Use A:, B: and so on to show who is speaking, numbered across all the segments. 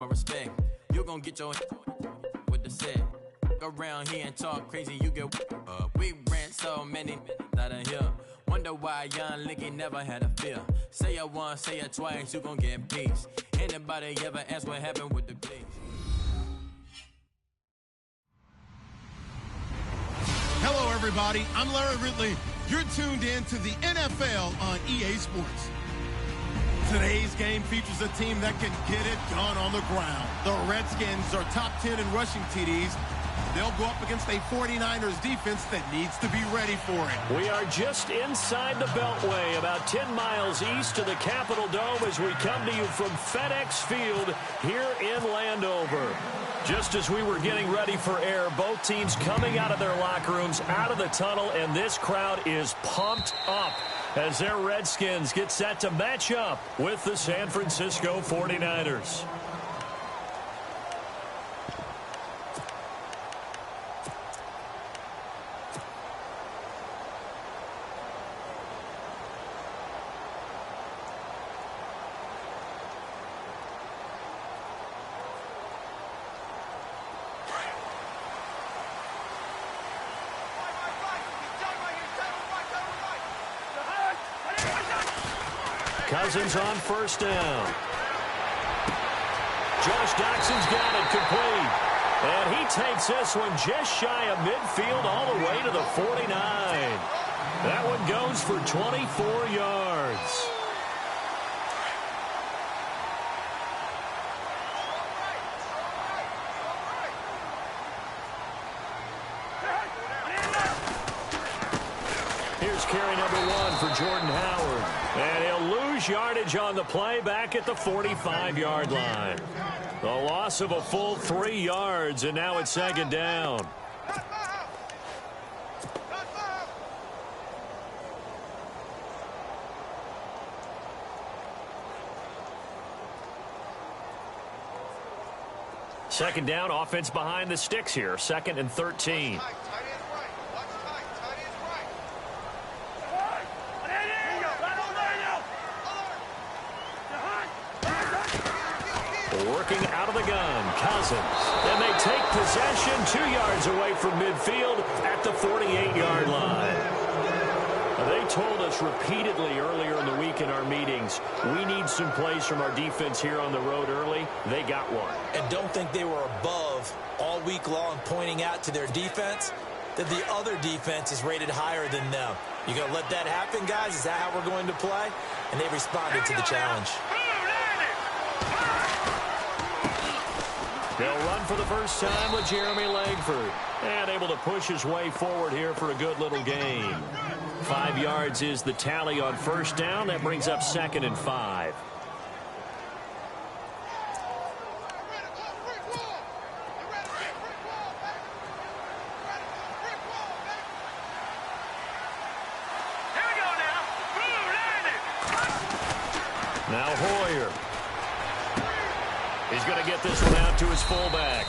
A: respect. You gon' get your with the set. Go around here and talk crazy, you get we ran so many out of here. Wonder why young Licky never had a fear. Say it once, say it twice, you gon' get peace. Anybody ever ask what happened with the bleach?
B: Hello, everybody. I'm Larry Ridley. You're tuned in to the NFL on EA Sports. Today's game features a team that can get it done on the ground. The Redskins are top 10 in rushing TDs. They'll go up against a 49ers defense that needs to be ready for it.
C: We are just inside the Beltway, about 10 miles east of the Capitol Dome as we come to you from FedEx Field here in Landover. Just as we were getting ready for air, both teams coming out of their locker rooms, out of the tunnel, and this crowd is pumped up as their Redskins get set to match up with the San Francisco 49ers. Cousins on first down. Josh Doxson's got it complete. And he takes this one just shy of midfield all the way to the 49. That one goes for 24 yards. Here's carry number 1 for Jordan Howard. And he'll lose yardage on the play back at the 45-yard line. The loss of a full 3 yards, and now it's second down. Second down, offense behind the sticks here. 2nd and 13. Working out of the gun, Cousins. And they take possession 2 yards away from midfield at the 48-yard line. They told us repeatedly earlier in the week in our meetings, we need some plays from our defense here on the road early. They got one.
D: And don't think they were above all week long pointing out to their defense that the other defense is rated higher than them. You going to let that happen, guys? Is that how we're going to play? And they responded to the challenge.
C: They'll run for the first time with Jeremy Langford. And able to push his way forward here for a good little gain. 5 yards is the tally on first down. That brings up 2nd and 5. Now Hoyer. He's going to get this one out to his fullback.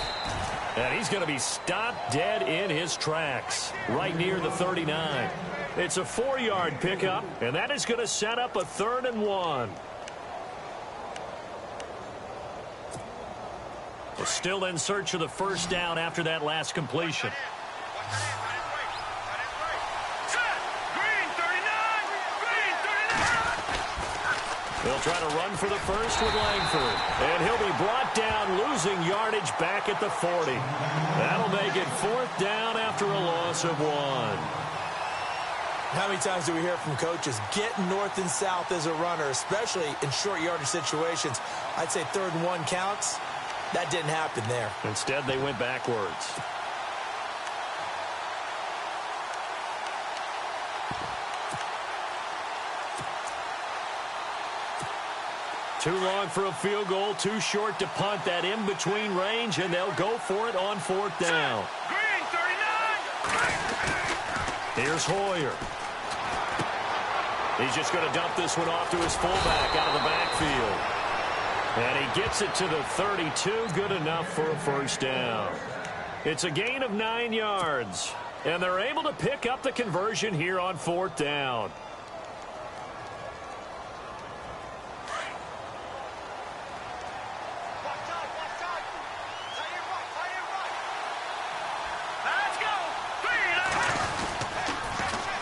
C: And he's going to be stopped dead in his tracks right near the 39. It's a 4-yard pickup, and that is going to set up a 3rd and 1. Well, still in search of the first down after that last completion. He'll try to run for the first with Langford. And he'll be brought down, losing yardage back at the 40. That'll make it 4th down after a loss of 1.
D: How many times do we hear from coaches, get north and south as a runner, especially in short yardage situations? I'd say 3rd and 1 counts. That didn't happen there.
C: Instead, they went backwards. Too long for a field goal, too short to punt. That in-between range, and they'll go for it on 4th down.
E: Green, 39!
C: Here's Hoyer. He's just going to dump this one off to his fullback out of the backfield. And he gets it to the 32, good enough for a first down. It's a gain of 9 yards, and they're able to pick up the conversion here on 4th down.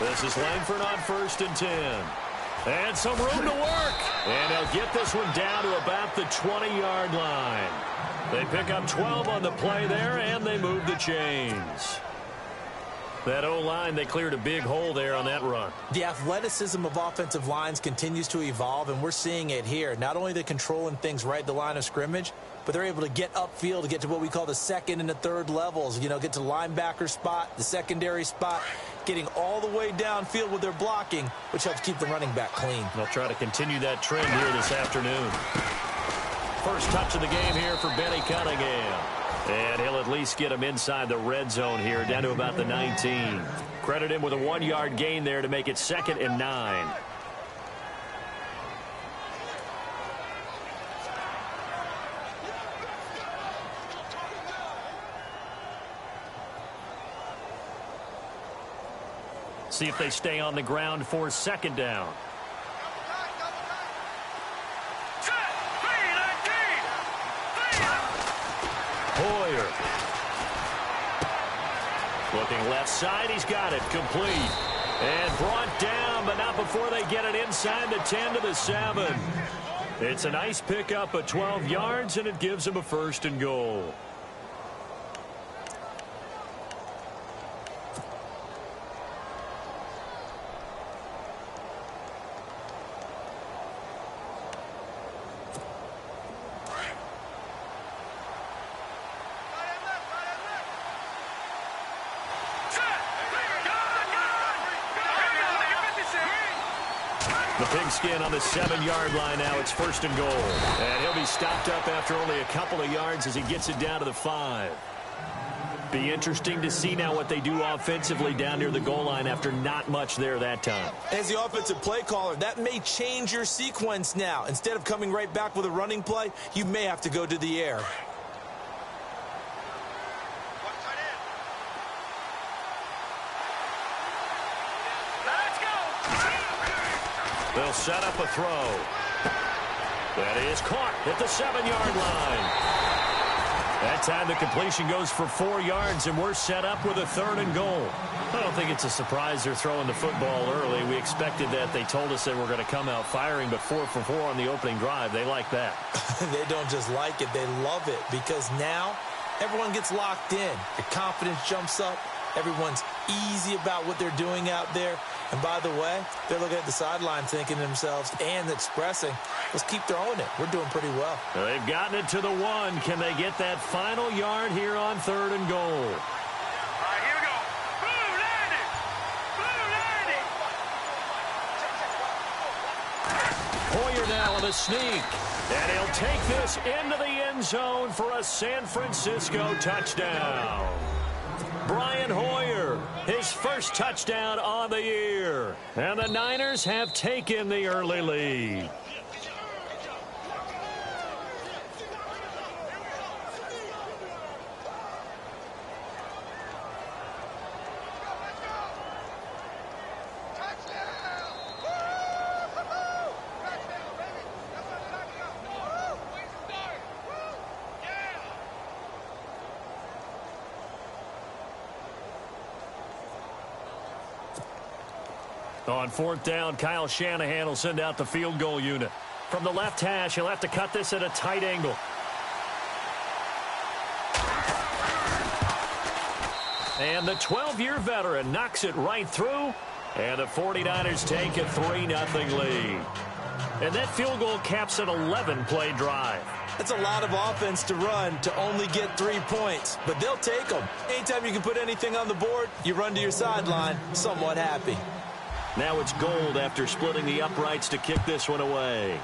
C: This is Langford on 1st and 10. And some room to work. And they'll get this one down to about the 20-yard line. They pick up 12 on the play there, and they move the chains. That O-line, they cleared a big hole there on that run.
D: The athleticism of offensive lines continues to evolve, and we're seeing it here. Not only they're controlling things right at the line of scrimmage, but they're able to get upfield to get to what we call the second and the third levels. You know, get to the linebacker spot, the secondary spot, getting all the way downfield with their blocking, which helps keep the running back clean.
C: They'll try to continue that trend here this afternoon. First touch of the game here for Benny Cunningham. And he'll at least get him inside the red zone here, down to about the 19. Credit him with a 1-yard gain there to make it 2nd and 9. See if they stay on the ground for 2nd down. Hoyer. Looking left side, he's got it, complete. And brought down, but not before they get it inside the 10 to the 7. It's a nice pickup of 12 yards, and it gives him a 1st and goal. The pigskin on the 7-yard line now. It's 1st and goal. And he'll be stopped up after only a couple of yards as he gets it down to the 5. Be interesting to see now what they do offensively down near the goal line after not much there that time.
D: As the offensive play caller, that may change your sequence now. Instead of coming right back with a running play, you may have to go to the air.
C: They'll set up a throw. That is caught at the 7-yard line. That time the completion goes for 4 yards, and we're set up with a 3rd and goal. I don't think it's a surprise they're throwing the football early. We expected that. They told us they were going to come out firing, but 4 for 4 on the opening drive. They like that.
D: They don't just like it. They love it, because now everyone gets locked in. Your confidence jumps up. Everyone's easy about what they're doing out there. And by the way, they're looking at the sideline thinking to themselves and expressing, let's keep throwing it. We're doing pretty well.
C: They've gotten it to the 1. Can they get that final yard here on 3rd and goal?
E: All right, here we go. Blue landing.
C: Hoyer now on the sneak. And he'll take this into the end zone for a San Francisco touchdown. Brian Hoyer, his first touchdown on the year. And the Niners have taken the early lead. On 4th down, Kyle Shanahan will send out the field goal unit. From the left hash, he'll have to cut this at a tight angle. And the 12-year veteran knocks it right through. And the 49ers take a 3-0 lead. And that field goal caps an 11-play drive.
D: That's a lot of offense to run to only get 3 points, but they'll take them. Anytime you can put anything on the board, you run to your sideline somewhat happy.
C: Now it's Gold after splitting the uprights to kick this one away.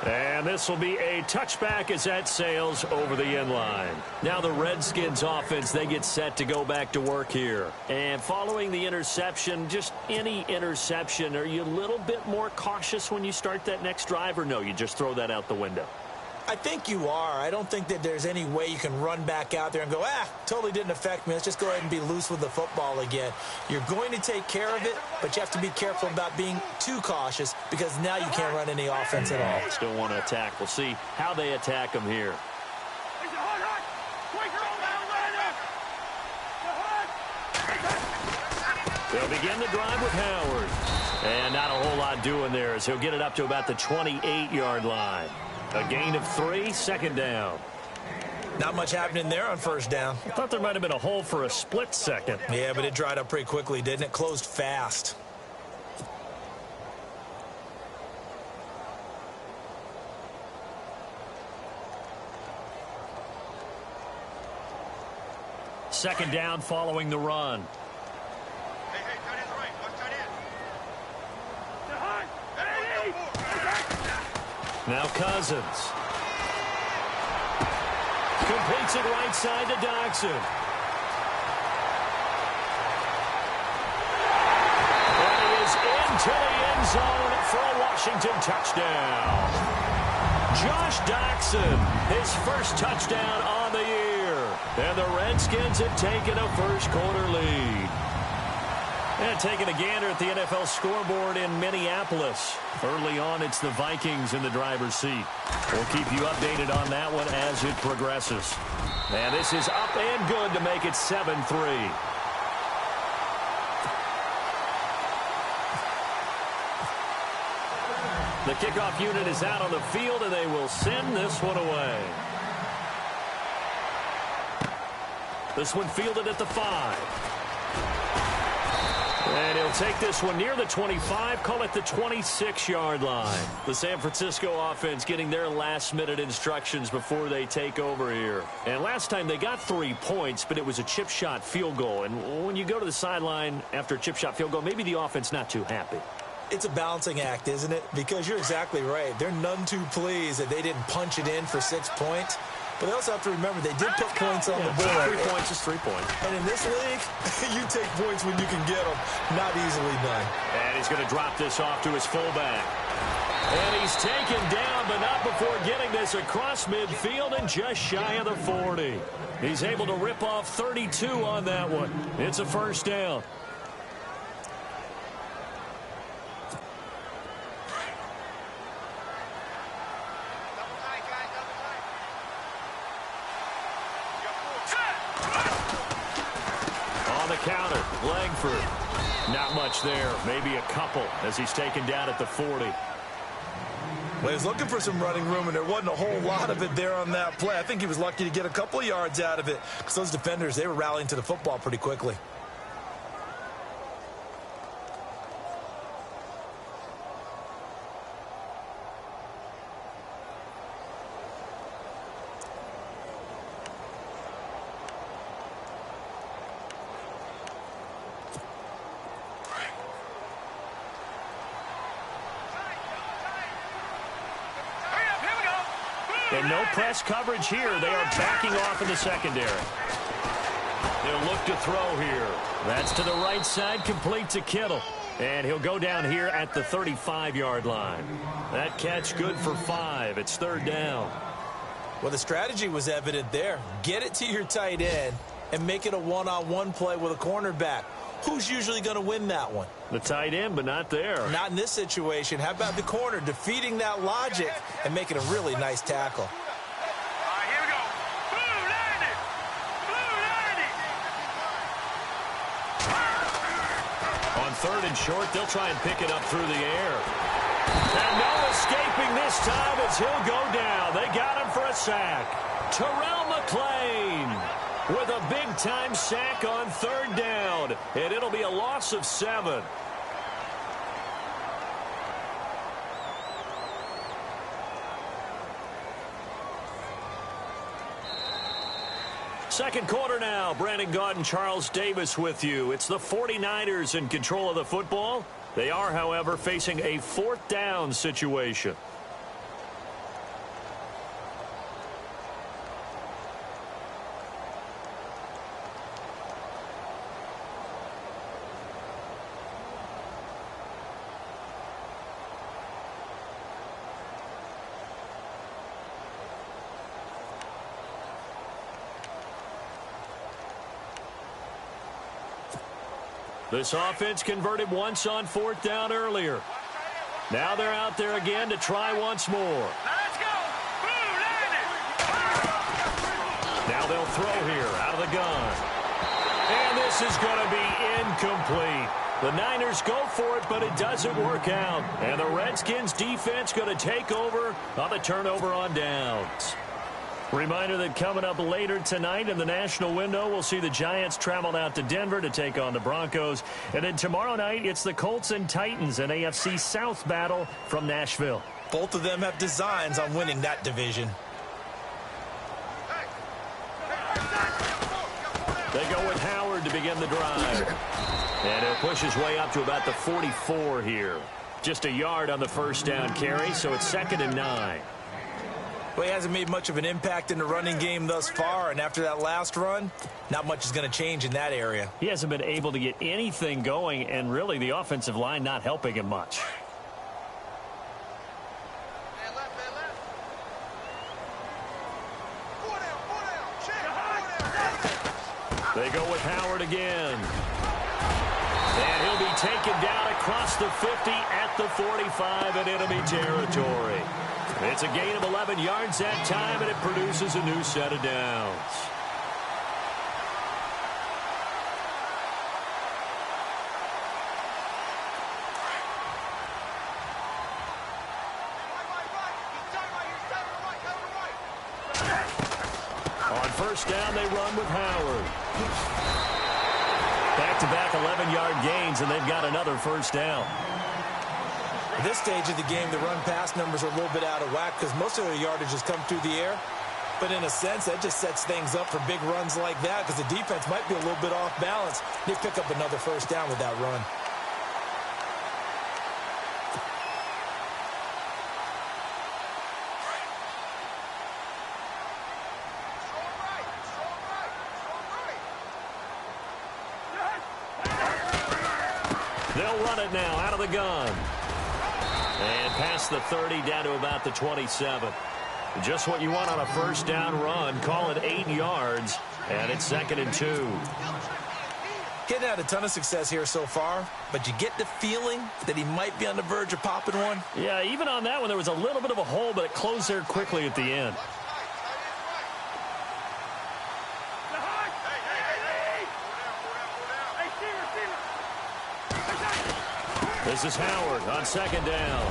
C: And this will be a touchback as that sails over the end line. Now the Redskins offense, they get set to go back to work here. And following the interception, just any interception, are you a little bit more cautious when you start that next drive, or no, you just throw that out the window?
D: I think you are. I don't think that there's any way you can run back out there and go, totally didn't affect me. Let's just go ahead and be loose with the football again. You're going to take care of it, but you have to be careful about being too cautious because now you can't run any offense at all.
C: Still want to attack. We'll see how they attack them here. They'll begin the drive with Howard. And not a whole lot doing there as he'll get it up to about the 28-yard line. A gain of 3, second down.
D: Not much happening there on first down.
C: I thought there might have been a hole for a split second.
D: Yeah, but it dried up pretty quickly, didn't it? Closed fast.
C: Second down following the run.
E: Hey, tight end's right. Watch tight end.
C: Now Cousins. Completes it right side to Dodson. And he is into the end zone for a Washington touchdown. Josh Dodson, his first touchdown on the year. And the Redskins have taken a first-quarter lead. And taking a gander at the NFL scoreboard in Minneapolis. Early on, it's the Vikings in the driver's seat. We'll keep you updated on that one as it progresses. And this is up and good to make it 7-3. The kickoff unit is out on the field, and they will send this one away. This one fielded at the 5. And he'll take this one near the 25, call it the 26-yard line. The San Francisco offense getting their last-minute instructions before they take over here. And last time they got 3 points, but it was a chip shot field goal. And when you go to the sideline after a chip shot field goal, maybe the offense not too happy.
D: It's a balancing act, isn't it? Because you're exactly right. They're none too pleased that they didn't punch it in for 6 points. But they also have to remember they did put points on the board.
C: 3 points is 3 points.
D: And in this league, you take points when you can get them. Not easily done.
C: And he's going to drop this off to his fullback. And he's taken down, but not before getting this across midfield and just shy of the 40. He's able to rip off 32 on that one. It's a first down. Counter, Langford. Not much there. Maybe a couple as he's taken down at the 40.
D: Well, he's looking for some running room, and there wasn't a whole lot of it there on that play. I think he was lucky to get a couple of yards out of it because those defenders, they were rallying to the football pretty quickly.
C: And no press coverage here. They are backing off in the secondary. They'll look to throw here. That's to the right side, complete to Kittle. And he'll go down here at the 35-yard line. That catch good for 5. It's third down.
D: Well, the strategy was evident there. Get it to your tight end and make it a one-on-one play with a cornerback. Who's usually going to win that one?
C: The tight end, but not there.
D: Not in this situation. How about the corner defeating that logic and making a really nice tackle?
E: All right, here we go. Blue landing.
C: On third and short, they'll try and pick it up through the air. And no escaping this time as he'll go down. They got him for a sack. Terrell McClain with a big-time sack on third down. And it'll be a loss of 7. Second quarter now. Brandon Gaudin and Charles Davis with you. It's the 49ers in control of the football. They are, however, facing a fourth down situation. This offense converted once on fourth down earlier. Now they're out there again to try once more.
E: Now let's go. Blue landing.
C: Now they'll throw here out of the gun. And this is going to be incomplete. The Niners go for it, but it doesn't work out. And the Redskins defense going to take over on the turnover on downs. Reminder that coming up later tonight in the national window, we'll see the Giants travel out to Denver to take on the Broncos. And then tomorrow night, it's the Colts and Titans, an AFC South battle from Nashville.
D: Both of them have designs on winning that division.
C: They go with Howard to begin the drive. And he'll push his way up to about the 44 here. Just a yard on the first down carry, so it's 2nd and 9.
D: Well, he hasn't made much of an impact in the running game thus far, and after that last run, not much is going to change in that area.
C: He hasn't been able to get anything going, and really the offensive line not helping him much. They go with Howard again. And he'll be taken down across the 50 at the 45 in enemy territory. It's a gain of 11 yards that time, and it produces a new set of downs. On first down, they run with Howard. Back-to-back 11-yard gains, and they've got another first down.
D: At this stage of the game, the run-pass numbers are a little bit out of whack because most of their yardage has come through the air. But in a sense, that just sets things up for big runs like that because the defense might be a little bit off balance. They pick up another first down with that run.
C: They'll run it now out of the gun. And past the 30 down to about the 27. Just what you want on a first down run. Call it 8 yards. And it's 2nd and 2.
D: Getting had a ton of success here so far, but you get the feeling that he might be on the verge of popping one.
C: Yeah, even on that one, there was a little bit of a hole, but it closed there quickly at the end. This is Howard on 2nd down.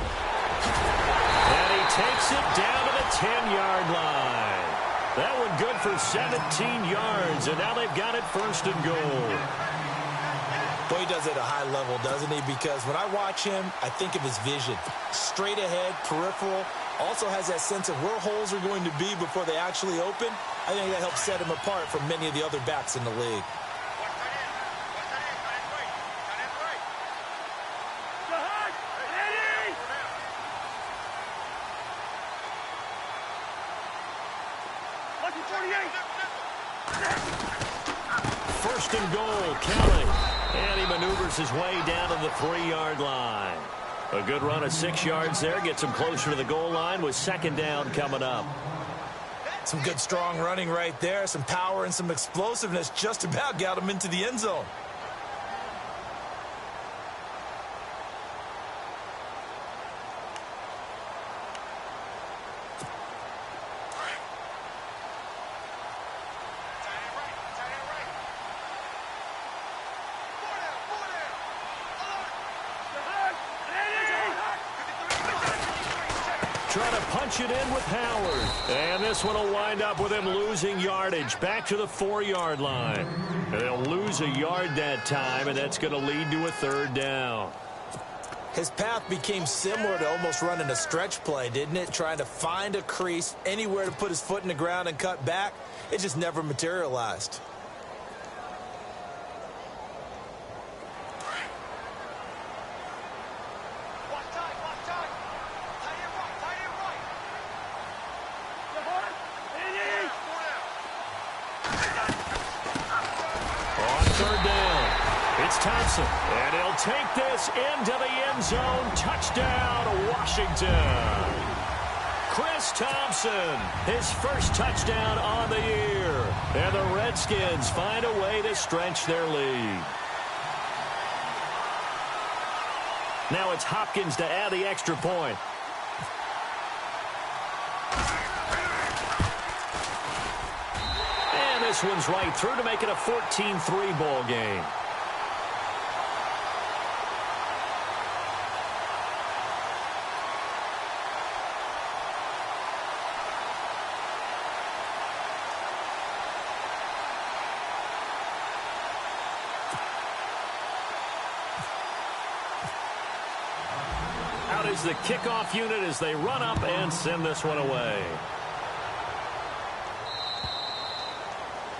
C: And he takes it down to the 10-yard line. That one good for 17 yards, and now they've got it 1st and goal.
D: Boy, he does it at a high level, doesn't he? Because when I watch him, I think of his vision. Straight ahead, peripheral. Also has that sense of where holes are going to be before they actually open. I think that helps set him apart from many of the other backs in the league.
C: First and goal, Kelly. And he maneuvers his way down to the 3-yard line. A good run of 6 yards there. Gets him closer to the goal line with 2nd down coming up.
D: Some good, strong running right there. Some power and some explosiveness just about got him into the end zone.
C: Trying to punch it in with Howard. And this one will wind up with him losing yardage back to the 4-yard line. And they'll lose a yard that time, and that's going to lead to a 3rd down.
D: His path became similar to almost running a stretch play, didn't it? Trying to find a crease, anywhere to put his foot in the ground and cut back. It just never materialized.
C: Thompson, and he'll take this into the end zone. Touchdown, Washington. Chris Thompson, his first touchdown on the year. And the Redskins find a way to stretch their lead. Now it's Hopkins to add the extra point. this one's right through to make it a 14-3 ball game. Out is the kickoff unit as they run up and send this one away.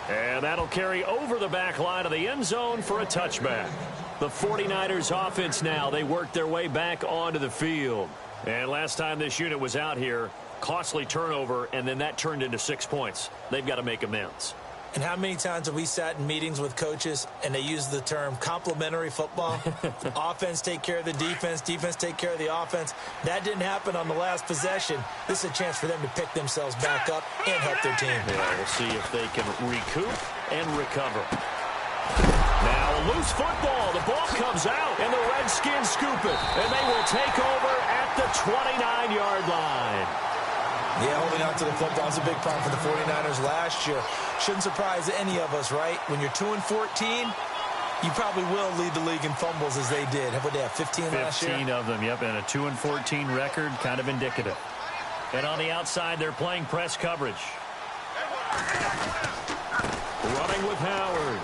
C: And that'll carry over the back line of the end zone for a touchback. The 49ers offense now, they work their way back onto the field. And last time this unit was out here, costly turnover, and then that turned into 6 points. They've got to make amends.
D: And how many times have we sat in meetings with coaches and they use the term complementary football? Offense take care of the defense, defense take care of the offense. That didn't happen on the last possession. This is a chance for them to pick themselves back up and help their team.
C: Yeah, we'll see if they can recoup and recover. Now a loose football. The ball comes out, and the Redskins scoop it. And they will take over at the 29-yard line.
D: Yeah, holding on to the football is a big problem for the 49ers last year. Shouldn't surprise any of us, right? When you're 2-14, you probably will lead the league in fumbles as they did. What, they have 15 last year?
C: 15 of them, yep, and a 2-14 record, kind of indicative. And on the outside, they're playing press coverage. Running with Howard.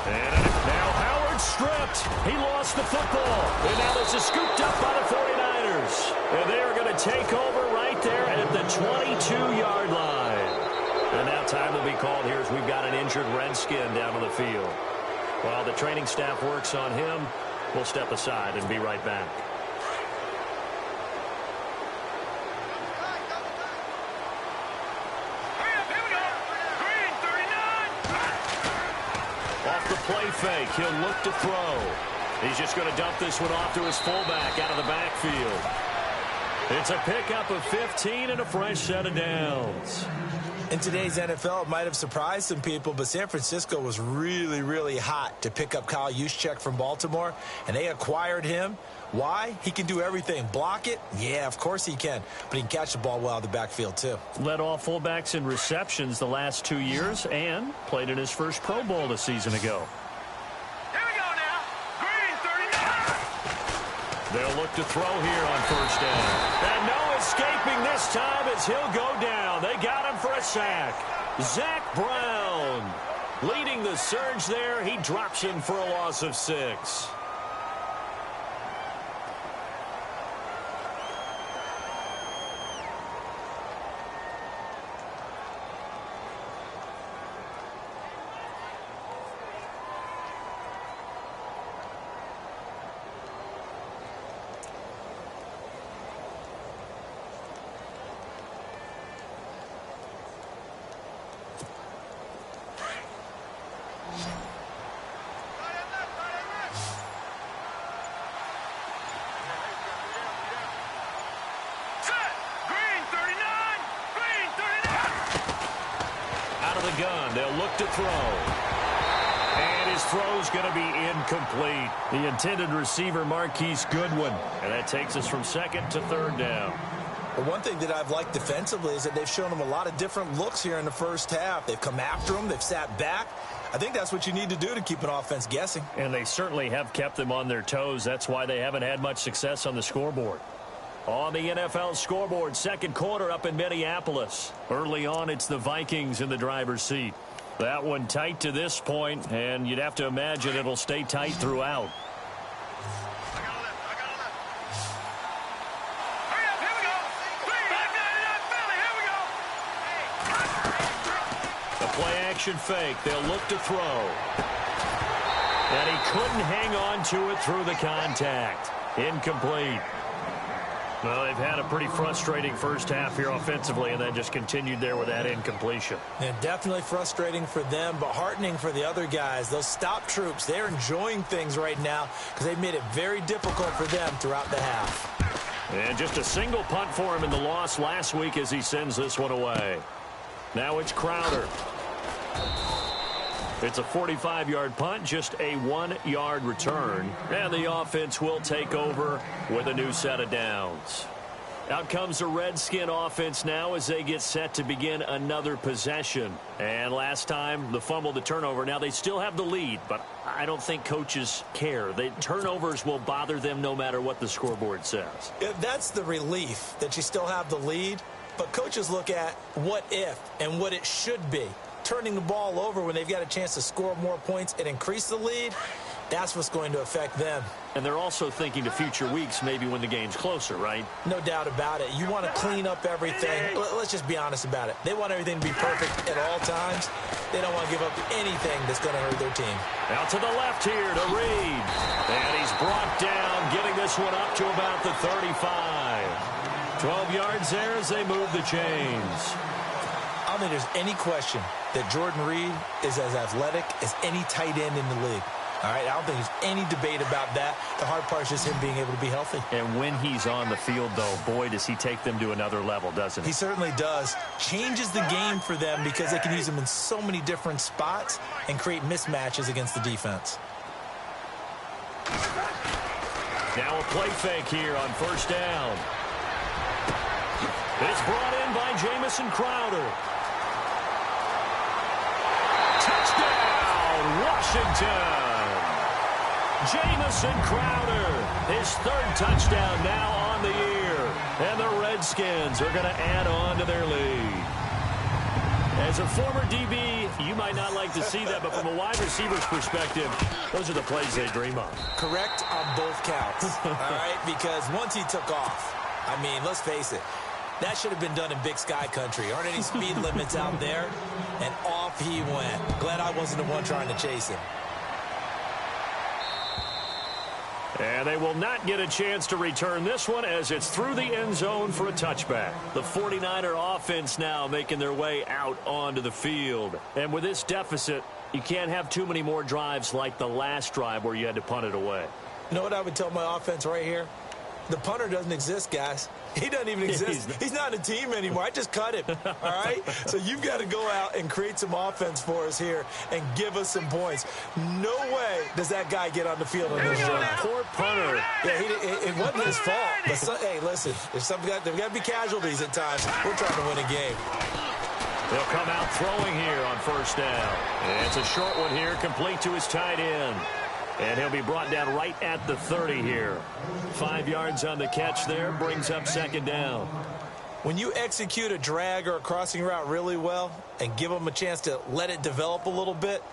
C: And now Howard stripped. He lost the football. And now this is scooped up by the 49ers. And they are going to take over right there at the 22-yard line. And now time will be called here as we've got an injured Redskin down on the field. While the training staff works on him, we'll step aside and be right back. Off the play fake, he'll look to throw. He's just going to dump this one off to his fullback out of the backfield. It's a pickup of 15 and a fresh set of downs.
D: In today's NFL, it might have surprised some people, but San Francisco was really, really hot to pick up Kyle Juszczyk from Baltimore, and they acquired him. Why? He can do everything. Block it? Yeah, of course he can. But he can catch the ball well out of the backfield, too.
C: Led all fullbacks in receptions the last 2 years and played in his first Pro Bowl a season ago.
E: Here we go now. Green 39.
C: They'll look to throw here on first down. And no escaping this time as he'll go down. They got him for a sack. Zach Brown leading the surge there. He drops him for a loss of 6. Gun. They'll look to throw. And his throw's going to be incomplete. The intended receiver, Marquise Goodwin. And that takes us from second to third down.
D: But one thing that I've liked defensively is that they've shown him a lot of different looks here in the first half. They've come after him. They've sat back. I think that's what you need to do to keep an offense guessing.
C: And they certainly have kept them on their toes. That's why they haven't had much success on the scoreboard. On the NFL scoreboard, second quarter up in Minneapolis. Early on, it's the Vikings in the driver's seat. That one tight to this point, and you'd have to imagine it'll stay tight throughout. The play-action fake. They'll look to throw. And he couldn't hang on to it through the contact. Incomplete. Well, they've had a pretty frustrating first half here offensively, and then just continued there with that incompletion.
D: Yeah, definitely frustrating for them, but heartening for the other guys. Those stop troops, they're enjoying things right now because they've made it very difficult for them throughout the half.
C: And just a single punt for him in the loss last week as he sends this one away. Now it's Crowder. It's a 45-yard punt, just a 1-yard return. And the offense will take over with a new set of downs. Out comes the Redskin offense now as they get set to begin another possession. And last time, the fumble, the turnover. Now they still have the lead, but I don't think coaches care. The turnovers will bother them no matter what the scoreboard says.
D: Yeah, that's the relief, that you still have the lead. But coaches look at what if and what it should be. Turning the ball over when they've got a chance to score more points and increase the lead, that's what's going to affect them.
C: And they're also thinking to future weeks, maybe when the game's closer, right?
D: No doubt about it. You want to clean up everything. Let's just be honest about it. They want everything to be perfect at all times. They don't want to give up anything that's going to hurt their team.
C: Out to the left here to Reed. And he's brought down, getting this one up to about the 35. 12 yards there as they move the chains.
D: I don't think there's any question that Jordan Reed is as athletic as any tight end in the league. All right, I don't think there's any debate about that. The hard part is just him being able to be healthy.
C: And when he's on the field, though, boy, does he take them to another level, doesn't he?
D: He certainly does. Changes the game for them because they can use him in so many different spots and create mismatches against the defense.
C: Now a play fake here on first down. It's brought in by Jamison Crowder. Touchdown, Washington! Jamison Crowder, his third touchdown now on the year. And the Redskins are going to add on to their lead. As a former DB, you might not like to see that, but from a wide receiver's perspective, those are the plays they dream of.
D: Correct on both counts, all right? Because once he took off, I mean, let's face it, that should have been done in Big Sky country. Aren't any speed limits out there? And off he went. Glad I wasn't the one trying to chase him.
C: And they will not get a chance to return this one as it's through the end zone for a touchback. The 49er offense now making their way out onto the field. And with this deficit, you can't have too many more drives like the last drive where you had to punt it away.
D: You know what I would tell my offense right here? The punter doesn't exist, guys. He doesn't even exist. He's not a team anymore. I just cut him, all right? So you've got to go out and create some offense for us here and give us some points. No way does that guy get on the field in this drive.
C: Poor punter.
D: Yeah, it wasn't his fault. But hey, listen, there's got to be casualties at times. We're trying to win a game.
C: They'll come out throwing here on first down. And it's a short one here, complete to his tight end. And he'll be brought down right at the 30 here. 5 yards on the catch there, brings up second down.
D: When you execute a drag or a crossing route really well and give them a chance to let it develop a little bit,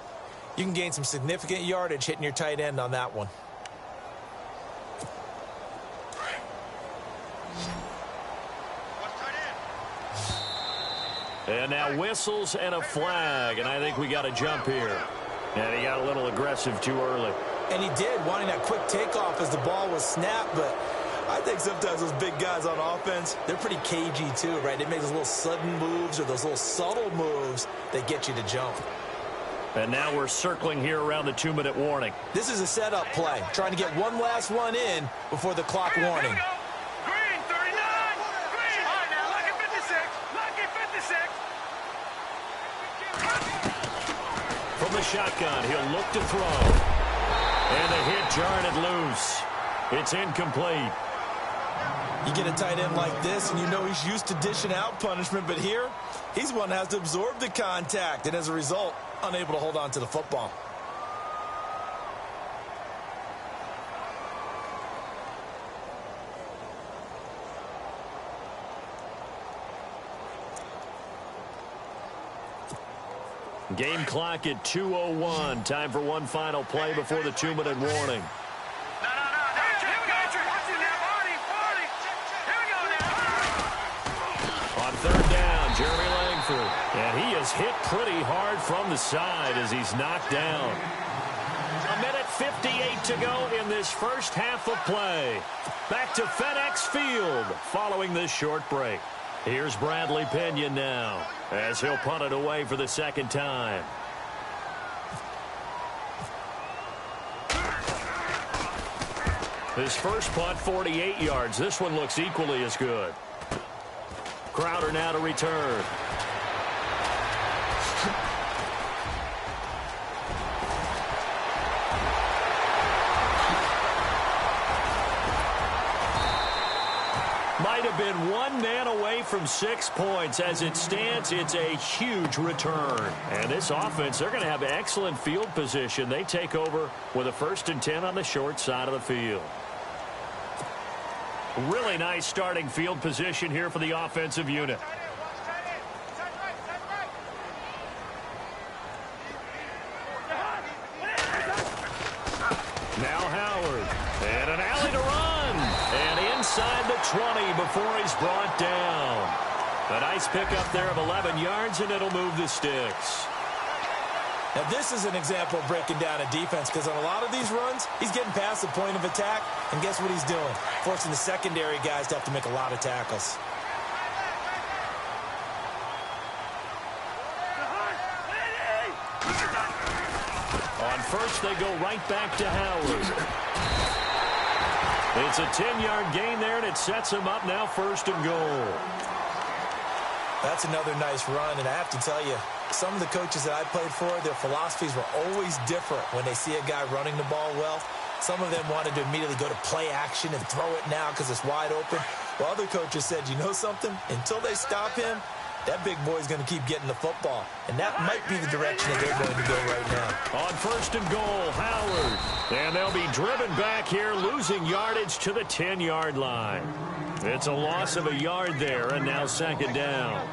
D: you can gain some significant yardage hitting your tight end on that one.
C: And now whistles and a flag, and I think we got a jump here. And he got a little aggressive too early.
D: And he did, wanting that quick takeoff as the ball was snapped, but I think sometimes those big guys on offense, they're pretty cagey too, right? They make those little sudden moves or those little subtle moves that get you to jump.
C: And now we're circling here around the 2-minute warning.
D: This is a setup play, trying to get one last one in before the clock warning.
E: Green, 39. Green. All right, now, lucky 56. Lucky 56.
C: From the shotgun, he'll look to throw. And the hit jarred it loose. It's incomplete.
D: You get a tight end like this, and you know he's used to dishing out punishment, but here, he's one that has to absorb the contact, and as a result, unable to hold on to the football.
C: Game clock at 2:01. Time for one final play before the 2-minute warning.
E: No. Here we go. Watch it now, Marty. Here we go now.
C: On third down, Jeremy Langford. And he is hit pretty hard from the side as he's knocked down. 1:58 to go in this first half of play. Back to FedEx Field following this short break. Here's Bradley Pinion now as he'll punt it away for the second time. His first punt, 48 yards. This one looks equally as good. Crowder now to return. might have been one man away from 6 points. As it stands, it's a huge return. And this offense, they're going to have excellent field position. They take over with a 1st and 10 on the short side of the field. Really nice starting field position here for the offensive unit. Now Howard. And an alley to run. And inside the 20 before he's brought down. A nice pickup there of 11 yards, and it'll move the sticks.
D: Now, this is an example of breaking down a defense, because on a lot of these runs, he's getting past the point of attack, and guess what he's doing? Forcing the secondary guys to have to make a lot of tackles.
C: On first, they go right back to Howard. It's a 10-yard gain there, and it sets him up now 1st and goal.
D: That's another nice run, and I have to tell you, some of the coaches that I played for, their philosophies were always different when they see a guy running the ball well. Some of them wanted to immediately go to play action and throw it now because it's wide open. While other coaches said, you know something? Until they stop him, that big boy's going to keep getting the football. And that might be the direction that they're going to go right now.
C: On 1st and goal, Howard. And they'll be driven back here, losing yardage to the 10-yard line. It's a loss of a yard there, and now 2nd down.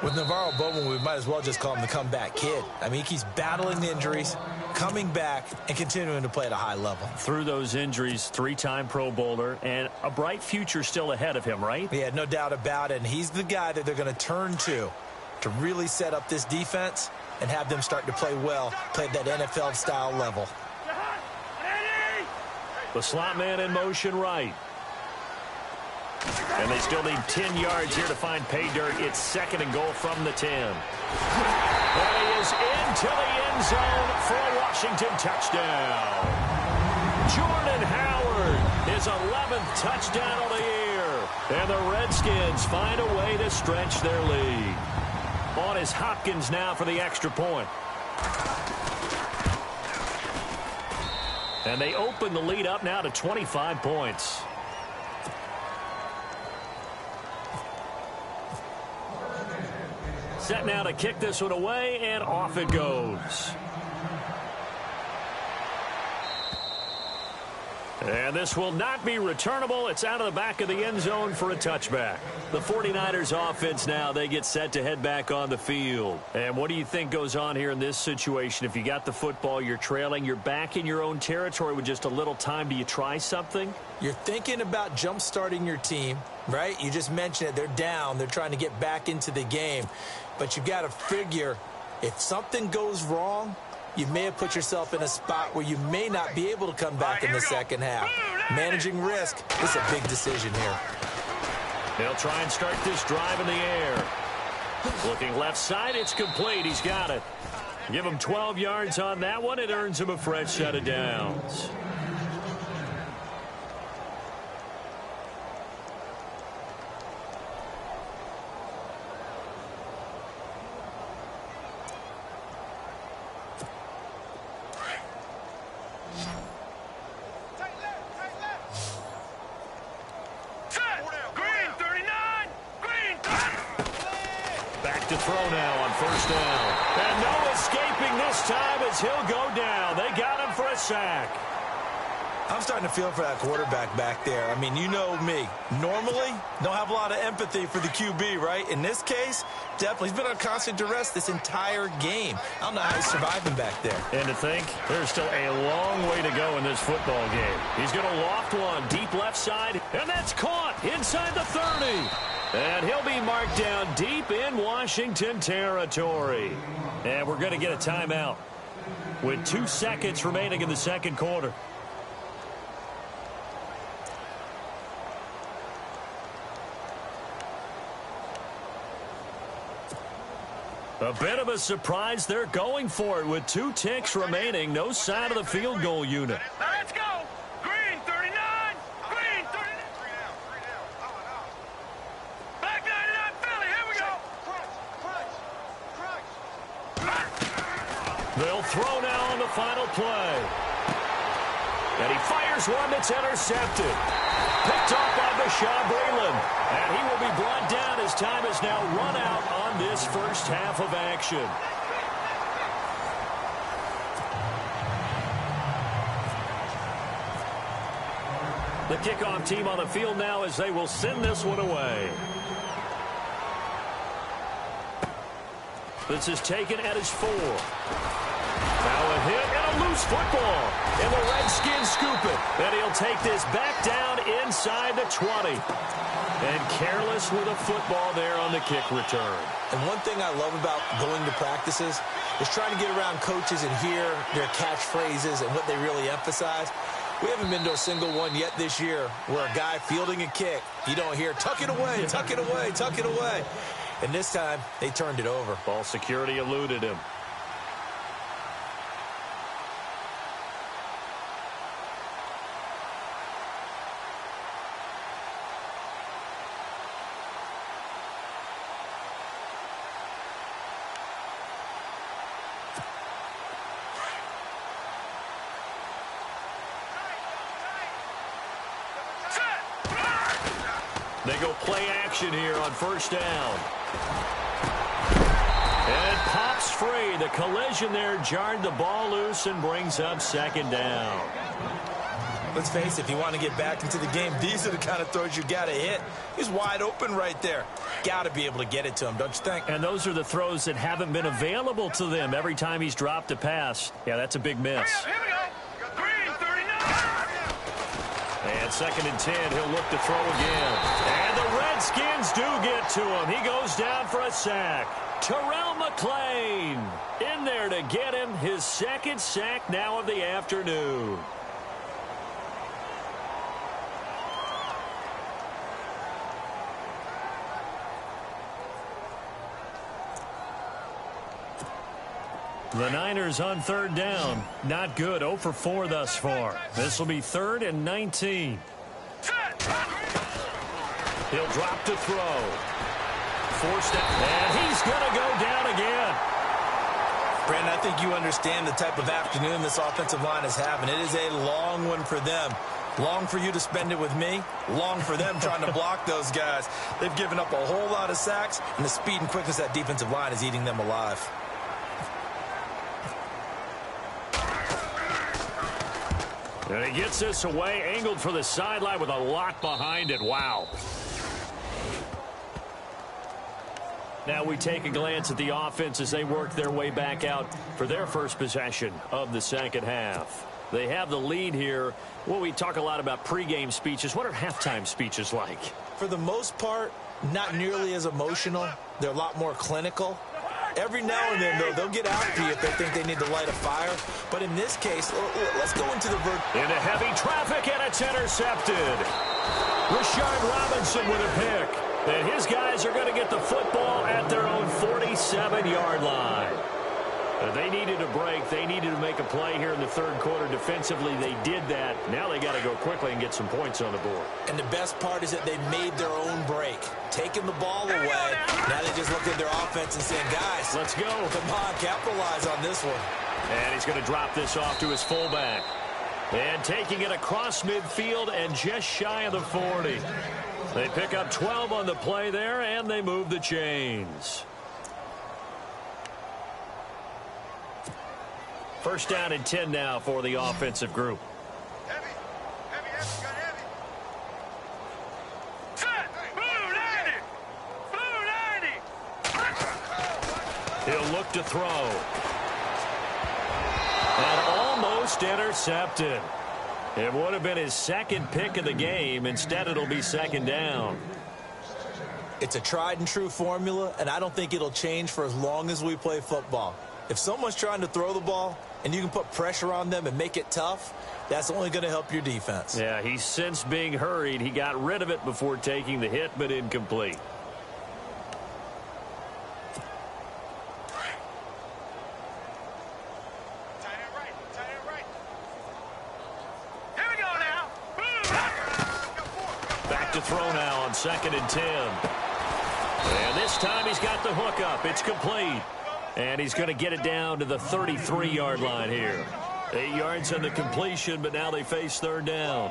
D: With Navarro Bowman, we might as well just call him the comeback kid. I mean, he keeps battling injuries, coming back, and continuing to play at a high level.
C: Through those injuries, 3-time Pro Bowler, and a bright future still ahead of him, right?
D: Yeah, no doubt about it. And he's the guy that they're going to turn to really set up this defense and have them start to play well, play at that NFL-style level.
C: The slot man in motion right. And they still need 10 yards here to find pay dirt. It's 2nd and goal from the 10. And he is into the end zone for a Washington touchdown. Jordan Howard, his 11th touchdown of the year. And the Redskins find a way to stretch their lead. On is Hopkins now for the extra point. And they open the lead up now to 25 points. Set now to kick this one away, and off it goes. And this will not be returnable. It's out of the back of the end zone for a touchback. The 49ers offense now, they get set to head back on the field. And what do you think goes on here in this situation? If you got the football, you're trailing, you're back in your own territory with just a little time. Do you try something?
D: You're thinking about jump-starting your team, right? You just mentioned it. They're down. They're trying to get back into the game. But you've got to figure, if something goes wrong, you may have put yourself in a spot where you may not be able to come back in the second half. Managing risk is a big decision here.
C: They'll try and start this drive in the air. Looking left side, it's complete. He's got it. Give him 12 yards on that one. It earns him a fresh set of downs. To throw now on 1st down. And no escaping this time as he'll go down. They got him for a sack.
D: I'm starting to feel for that quarterback back there. I mean, you know me. Normally, don't have a lot of empathy for the QB, right? In this case, definitely. He's been on constant duress this entire game. I don't know how he's surviving back there.
C: And to think, there's still a long way to go in this football game. He's going to loft one deep left side, and that's caught inside the 30. And he'll be marked down deep in Washington territory. And we're going to get a timeout with 2 seconds remaining in the second quarter. A bit of a surprise. They're going for it with 2 ticks remaining. No sign of the field goal unit.
E: Let's go. Green, 39. Green, 39. Back 99, Philly. Here we go.
C: They'll throw now on the final play. And he fires one that's intercepted. picked off by Bashaw Breeland. And he will be brought down as time is now run out on this first half of action. The kickoff team on the field now as they will send this one away. This is taken at his 4. Now a hit and a loose football. And the Redskins scoop it. And he'll take this back down inside the 20. And careless with a football there on the kick return.
D: And one thing I love about going to practices is trying to get around coaches and hear their catchphrases and what they really emphasize. We haven't been to a single one yet this year where a guy fielding a kick, you don't hear, tuck it away, tuck it away, tuck it away. And this time, they turned it over.
C: Ball security eluded him. They go play action here on first down. And it pops free. The collision there jarred the ball loose and brings up second down.
D: Let's face it, if you want to get back into the game, these are the kind of throws you got to hit. He's wide open right there. Got to be able to get it to him, don't you think?
C: And those are the throws that haven't been available to them every time he's dropped a pass. Yeah, that's a big miss.
E: Here we go. Green, 39.
C: And second and 10, he'll look to throw again. And the Redskins do get to him. He goes down for a sack. Terrell McClain in there to get him his second sack now of the afternoon. The Niners on third down. Not good. 0 for 4 thus far. This will be 3rd and 19. He'll drop to throw. Forced out. And he's going to go down again.
D: Brandon, I think you understand the type of afternoon this offensive line is having. It is a long one for them. Long for you to spend it with me. Long for them trying to block those guys. They've given up a whole lot of sacks, and the speed and quickness of that defensive line is eating them alive.
C: And he gets this away, angled for the sideline with a lot behind it. Wow. Now we take a glance at the offense as they work their way back out for their first possession of the second half. They have the lead here. Well, we talk a lot about pregame speeches. What are halftime speeches like?
D: For the most part, not nearly as emotional. They're a lot more clinical. Every now and then, though, they'll get after you if they think they need to light a fire. But in this case, let's go into the
C: into heavy traffic, and it's intercepted. Rashard Robinson with a pick. And his guys are going to get the football at their own 47-yard line. They needed a break. They needed to make a play here in the third quarter. Defensively, they did that. Now they got to go quickly and get some points on the board.
D: And the best part is that they made their own break. Taking the ball away. Now they just looked at their offense and saying, guys,
C: let's go.
D: Come on, capitalize on this one.
C: And he's going to drop this off to his fullback. And taking it across midfield and just shy of the 40. They pick up 12 on the play there, and they move the chains. First down and 10 now for the offensive group.
E: Heavy, got heavy. Set, blue 90.
C: He'll look to throw. And almost intercepted. It would have been his second pick of the game. Instead, it'll be second down.
D: It's a tried and true formula, and I don't think it'll change for as long as we play football. If someone's trying to throw the ball and you can put pressure on them and make it tough, that's only going to help your defense.
C: Yeah, he sensed being hurried. He got rid of it before taking the hit, but incomplete.
E: Here we go now.
C: Back to throw now on 2nd and 10. And this time he's got the hook up. It's complete. And he's going to get it down to the 33-yard line here. 8 yards on the completion, but now they face third down.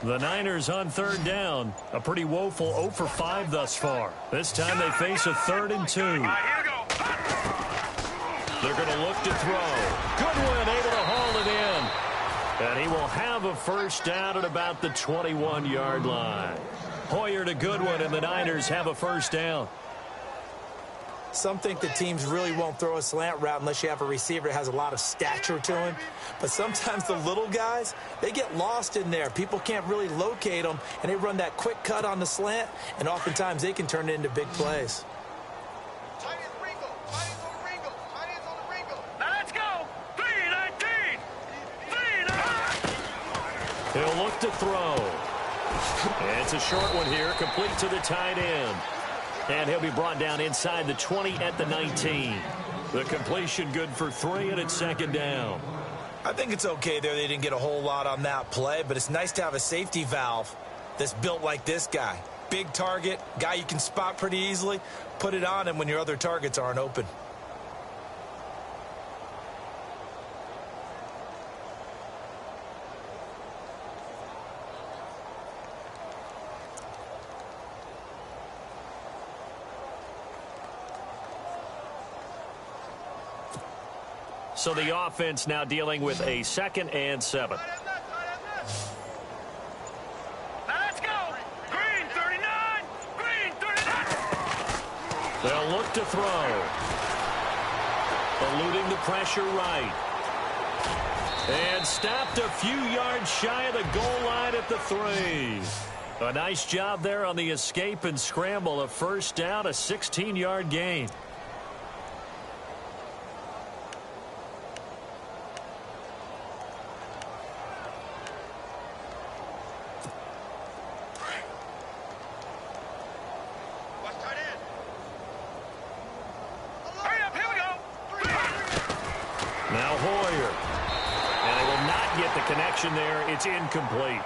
C: The Niners on third down. A pretty woeful 0 for 5 thus far. This time they face a 3rd and 2.
E: All right, here we go.
C: They're going to look to throw. Goodwin able to haul it in. And he will have a first down at about the 21-yard line. Hoyer to Goodwin, and the Niners have a first down.
D: Some think that teams really won't throw a slant route unless you have a receiver that has a lot of stature to him. But sometimes the little guys, they get lost in there. People can't really locate them, and they run that quick cut on the slant, and oftentimes they can turn it into big plays.
E: Now let's go. 3-19. 3-19.
C: He'll look to throw. It's a short one here, complete to the tight end. And he'll be brought down inside the 20 at the 19. The completion good for 3, and it's 2nd down.
D: I think it's okay there. They didn't get a whole lot on that play, but it's nice to have a safety valve that's built like this guy. Big target, guy you can spot pretty easily. Put it on him when your other targets aren't open.
C: So the offense now dealing with a 2nd and 7.
E: Now let's go. Green 39. Green 39.
C: They'll look to throw. Eluding the pressure right. And stopped a few yards shy of the goal line at the 3. A nice job there on the escape and scramble. A first down, a 16-yard gain.
E: Hurry up. Here we go.
C: Now Hoyer. And they will not get the connection there. It's incomplete.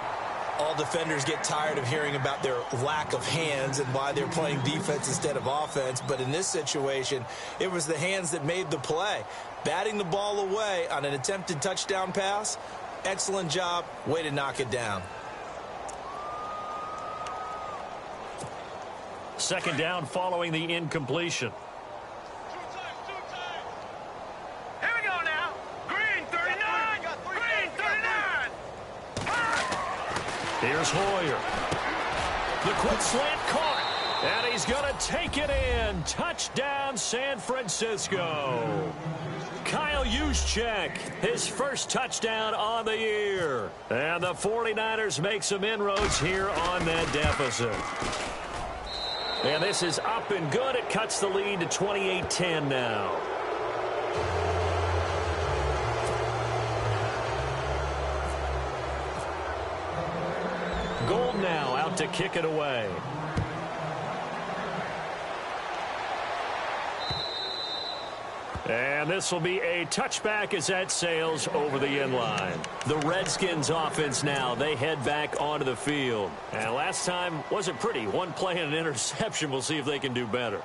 D: All defenders get tired of hearing about their lack of hands and why they're playing defense instead of offense. But in this situation, it was the hands that made the play. Batting the ball away on an attempted touchdown pass, excellent job. Way to knock it down.
C: 2nd down following the incompletion.
E: Here we go now. Green 39. Green 39.
C: Here's Hoyer. The quick slant caught. And he's going to take it in. Touchdown, San Francisco. Kyle Juszczyk, his first touchdown on the year. And the 49ers make some inroads here on that deficit. And this is up and good. It cuts the lead to 28-10 now. Gold now out to kick it away. And this will be a touchback as that sails over the end line. The Redskins offense now, they head back onto the field. And last time wasn't pretty. One play and an interception. We'll see if they can do better.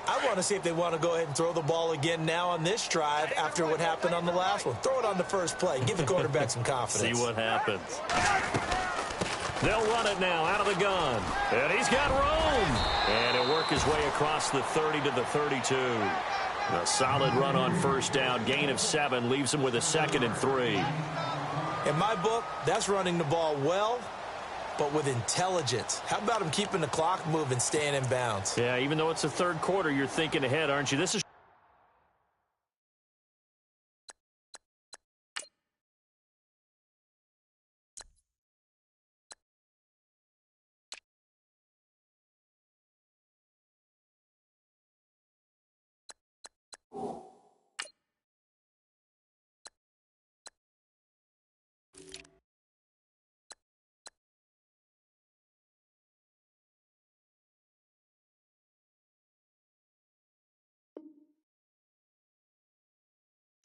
D: I want to see if they want to go ahead and throw the ball again now on this drive after what happened on the last one. Throw it on the first play. Give the quarterback some confidence.
C: See what happens. They'll run it now out of the gun. And he's got room. And he'll work his way across the 30 to the 32. A solid run on first down. Gain of 7 leaves him with a 2nd and 3.
D: In my book, that's running the ball well, but with intelligence. How about him keeping the clock moving, staying in bounds?
C: Yeah, even though it's the 3rd quarter, you're thinking ahead, aren't you? This is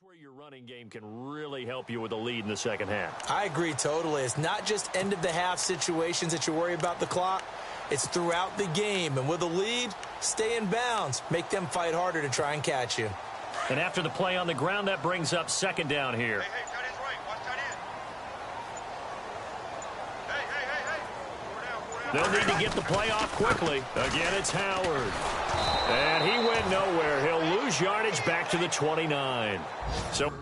C: where your running game can really help you with a lead in the second half.
D: I agree totally. It's not just end-of-the-half situations that you worry about the clock. It's throughout the game. And with a lead, stay in bounds. Make them fight harder to try and catch you.
C: And after the play on the ground, that brings up second down here.
E: Hey, tight end's right. Watch tight end. Hey.
C: They'll need to get the play off quickly. Again, it's Howard. And he went nowhere. He'll lose yardage back to the 29. So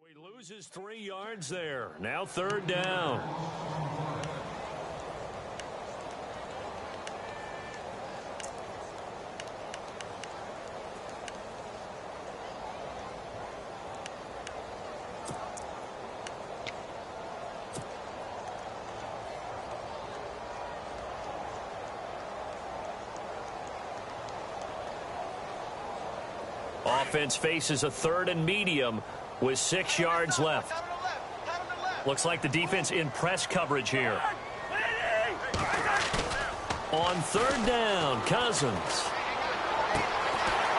C: he loses 3 yards there. Now 3rd down. Offense faces a 3rd and medium with 6 yards left. Looks like the defense in press coverage here. On 3rd down, Cousins.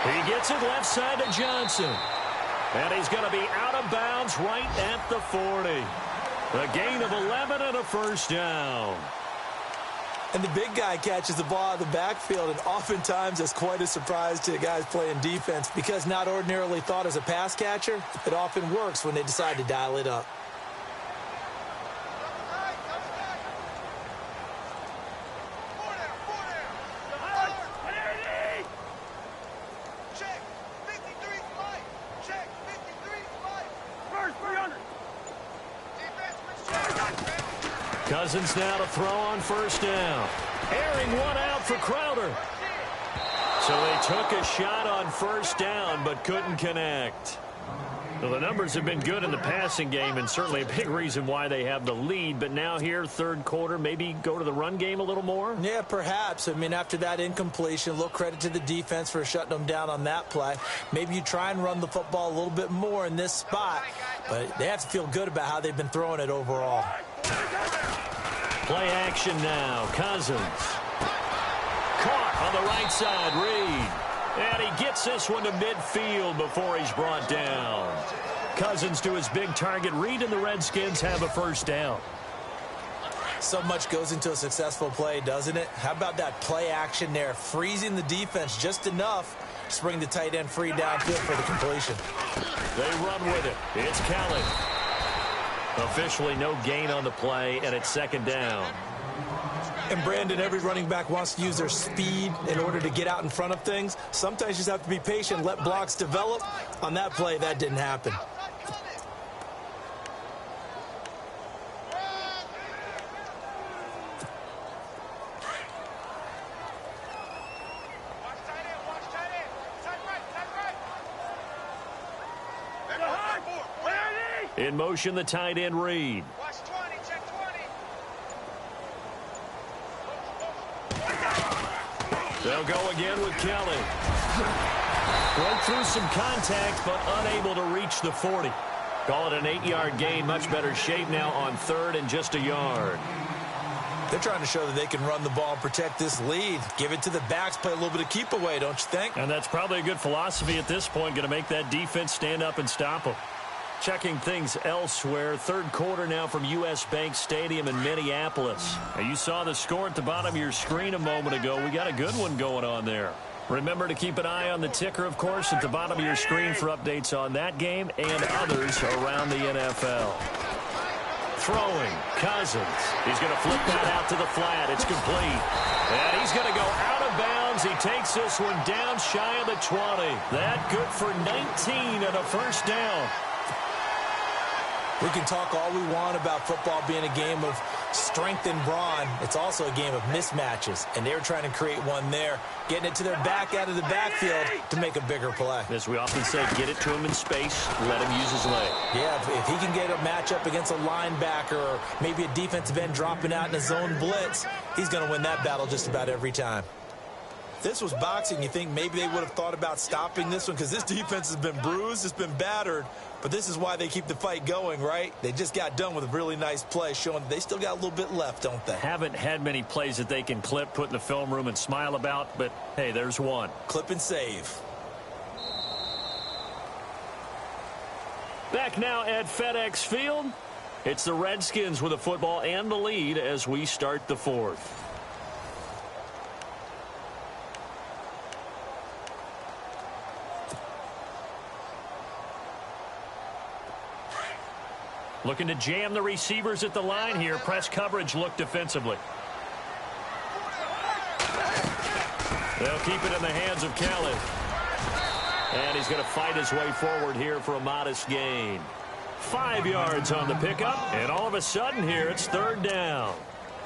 C: He gets it left side to Johnson. And he's going to be out of bounds right at the 40. A gain of 11 and a 1st down.
D: And the big guy catches the ball out of the backfield, and oftentimes that's quite a surprise to guys playing defense because not ordinarily thought as a pass catcher, it often works when they decide to dial it up.
C: Cousins now to throw on 1st down. Airing one out for Crowder. So they took a shot on 1st down but couldn't connect. Well, the numbers have been good in the passing game and certainly a big reason why they have the lead. But now here, 3rd quarter, maybe go to the run game a little more?
D: Yeah, perhaps. I mean, after that incompletion, a little credit to the defense for shutting them down on that play. Maybe you try and run the football a little bit more in this spot. But they have to feel good about how they've been throwing it overall.
C: Play action now. Cousins. Caught on the right side. Reed. And he gets this one to midfield before he's brought down. Cousins to his big target. Reed and the Redskins have a 1st down.
D: So much goes into a successful play, doesn't it? How about that play action there? Freezing the defense just enough to bring the tight end free downfield for the completion.
C: They run with it. It's Kelly. Officially no gain on the play, and it's 2nd down.
D: And, Brandon, every running back wants to use their speed in order to get out in front of things. Sometimes you just have to be patient, let blocks develop. On that play, that didn't happen.
C: In motion, the tight end, Reed.
E: Watch 20, check 20.
C: They'll go again with Kelly. Broke through some contact, but unable to reach the 40. Call it an 8-yard gain. Much better shape now on 3rd and just a yard.
D: They're trying to show that they can run the ball and protect this lead. Give it to the backs, play a little bit of keep away, don't you think?
C: And that's probably a good philosophy at this point. Going to make that defense stand up and stop them. Checking things elsewhere, 3rd quarter now from U.S. Bank Stadium in Minneapolis. Now, you saw the score at the bottom of your screen a moment ago. We got a good one going on there. Remember to keep an eye on the ticker, of course, at the bottom of your screen for updates on that game and others around the NFL. Throwing, Cousins. He's going to flip that out to the flat. It's complete. And he's going to go out of bounds. He takes this one down shy of the 20. That good for 19 and a 1st down.
D: We can talk all we want about football being a game of strength and brawn. It's also a game of mismatches, and they were trying to create one there, getting it to their back out of the backfield to make a bigger play.
C: As we often say, get it to him in space, let him use his leg.
D: Yeah, if he can get a matchup against a linebacker or maybe a defensive end dropping out in a zone blitz, he's going to win that battle just about every time. If this was boxing, you think maybe they would have thought about stopping this one because this defense has been bruised, it's been battered. But this is why they keep the fight going, right? They just got done with a really nice play, showing that they still got a little bit left, don't they?
C: Haven't had many plays that they can clip, put in the film room, and smile about, but, hey, there's one.
D: Clip and save.
C: Back now at FedEx Field. It's the Redskins with the football and the lead as we start the fourth. Looking to jam the receivers at the line here. Press coverage look defensively. They'll keep it in the hands of Kelly. And he's going to fight his way forward here for a modest gain. 5 yards on the pickup. And all of a sudden here, it's third down.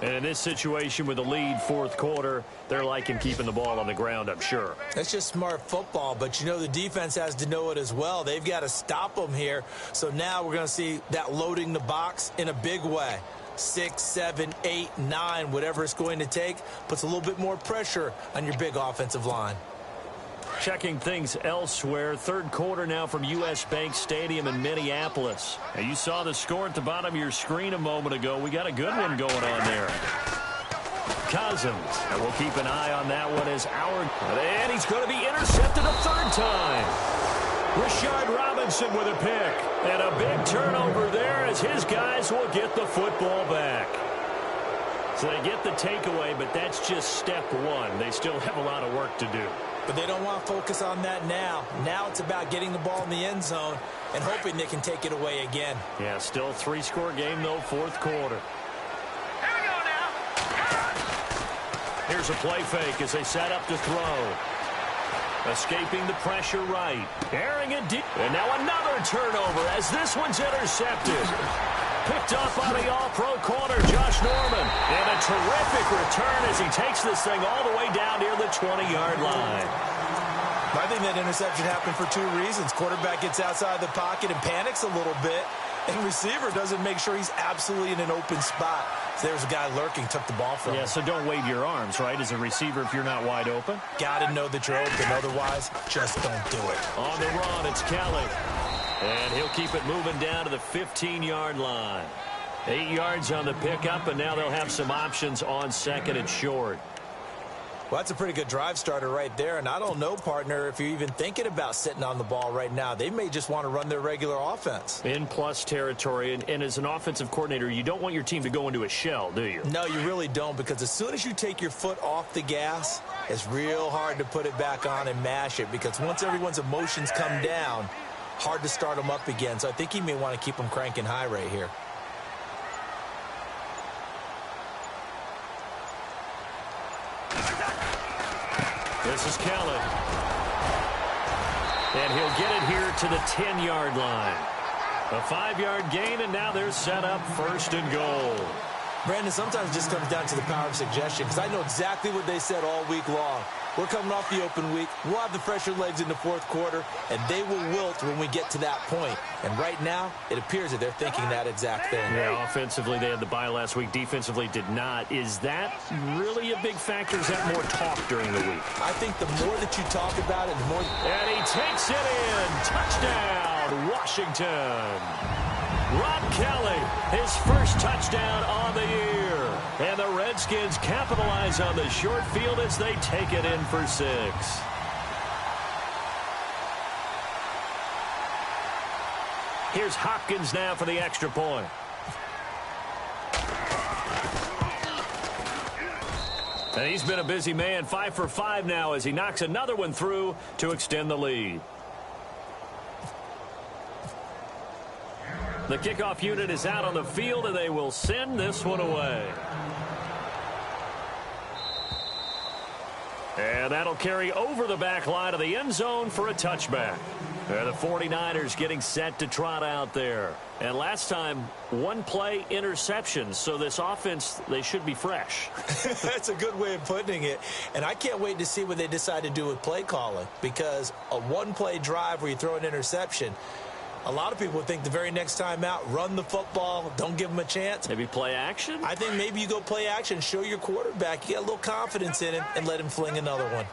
C: And in this situation with the lead fourth quarter, they're liking keeping the ball on the ground, I'm sure.
D: That's just smart football, but you know the defense has to know it as well. They've got to stop them here. So now we're going to see that loading the box in a big way. 6, 7, 8, 9, whatever it's going to take, puts a little bit more pressure on your big offensive line.
C: Checking things elsewhere. Third quarter now from U.S. Bank Stadium in Minneapolis. Now you saw the score at the bottom of your screen a moment ago. We got a good one going on there. Cousins. And we'll keep an eye on that one as and he's going to be intercepted a third time. Rashard Robinson with a pick. And a big turnover there as his guys will get the football back. So they get the takeaway, but that's just step one. They still have a lot of work to do.
D: But they don't want to focus on that now. Now it's about getting the ball in the end zone and hoping they can take it away again.
C: Yeah, still 3-score game, though, fourth quarter.
E: Here we go now.
C: Here's a play fake as they set up to throw. Escaping the pressure right. Airing it deep. And now another turnover as this one's intercepted. Picked up on the all-pro corner, Josh Norman. And a terrific return as he takes this thing all the way down near the 20-yard line.
D: I think that interception happened for 2 reasons. Quarterback gets outside the pocket and panics a little bit. And receiver doesn't make sure he's absolutely in an open spot. So there's a guy lurking, took the ball from him.
C: Yeah, so don't wave your arms, right, as a receiver if you're not wide open.
D: Got to know that you're open. Otherwise, just don't do it.
C: On the run, it's Kelly. And he'll keep it moving down to the 15-yard line. 8 yards on the pickup, and now they'll have some options on second and short.
D: Well, that's a pretty good drive starter right there. And I don't know, partner, if you're even thinking about sitting on the ball right now. They may just want to run their regular offense.
C: In plus territory. And as an offensive coordinator, you don't want your team to go into a shell, do you?
D: No, you really don't, because as soon as you take your foot off the gas, it's real hard to put it back on and mash it, because once everyone's emotions come down, hard to start them up again. So I think he may want to keep them cranking high right here.
C: This is Kelly. And he'll get it here to the 10-yard line. A 5-yard gain, and now they're set up first and goal.
D: Brandon, sometimes it just comes down to the power of suggestion, because I know exactly what they said all week long. We're coming off the open week. We'll have the fresher legs in the fourth quarter, and they will wilt when we get to that point. And right now, it appears that they're thinking that exact thing.
C: Yeah, offensively, they had the bye last week. Defensively, did not. Is that really a big factor? Is that more talk during the week?
D: I think the more that you talk about it, the more...
C: And he takes it in. Touchdown, Washington. Rob Kelly, his first touchdown on the year. And the Redskins capitalize on the short field as they take it in for 6. Here's Hopkins now for the extra point. And he's been a busy man, 5 for 5 now as he knocks another one through to extend the lead. The kickoff unit is out on the field, and they will send this one away. And that'll carry over the back line of the end zone for a touchback. The 49ers getting set to trot out there. And last time, 1-play interception. So this offense, they should be fresh.
D: That's a good way of putting it. And I can't wait to see what they decide to do with play calling. Because a 1-play drive where you throw an interception, a lot of people think the very next time out, run the football, don't give them a chance.
C: Maybe play action?
D: I think maybe you go play action, show your quarterback, you get a little confidence in him, and let him fling another one.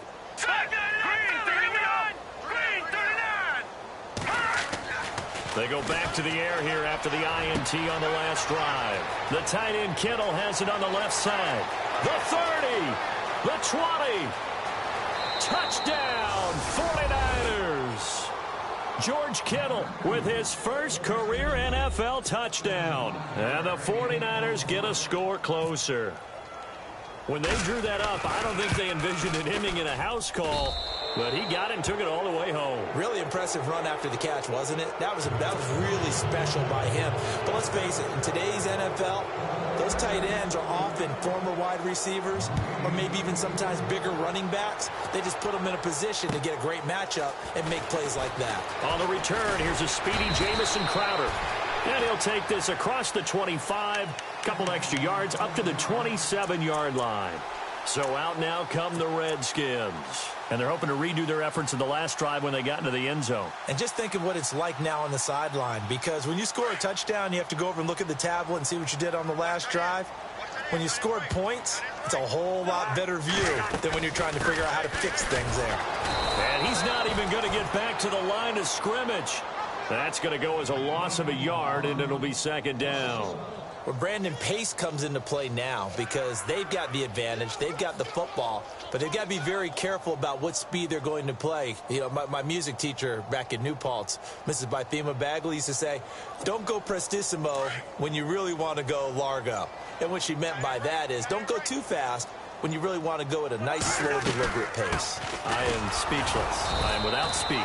C: They go back to the air here after the INT on the last drive. The tight end Kittle has it on the left side. The 30, the 20. Touchdown, 49ers. George Kittle with his first career NFL touchdown. And the 49ers get a score closer. When they drew that up, I don't think they envisioned it ending in a house call. But he got it and took it all the way home.
D: Really impressive run after the catch, wasn't it? That was really special by him. But let's face it, in today's NFL, those tight ends are often former wide receivers or maybe even sometimes bigger running backs. They just put them in a position to get a great matchup and make plays like that.
C: On the return, here's a speedy Jamison Crowder. And he'll take this across the 25, couple extra yards up to the 27-yard line. So out now come the Redskins. And they're hoping to redo their efforts in the last drive when they got into the end zone.
D: And just think of what it's like now on the sideline, because when you score a touchdown, you have to go over and look at the tablet and see what you did on the last drive. When you scored points, it's a whole lot better view than when you're trying to figure out how to fix things there.
C: And he's not even going to get back to the line of scrimmage. That's going to go as a loss of a yard, and it'll be second down.
D: Well, Brandon, pace comes into play now because they've got the advantage. They've got the football, but they've got to be very careful about what speed they're going to play. You know, my music teacher back in New Paltz, Mrs. Bythema Bagley, used to say, don't go prestissimo when you really want to go largo. And what she meant by that is don't go too fast when you really want to go at a nice, slow, deliberate pace.
C: I am speechless. I am without speech.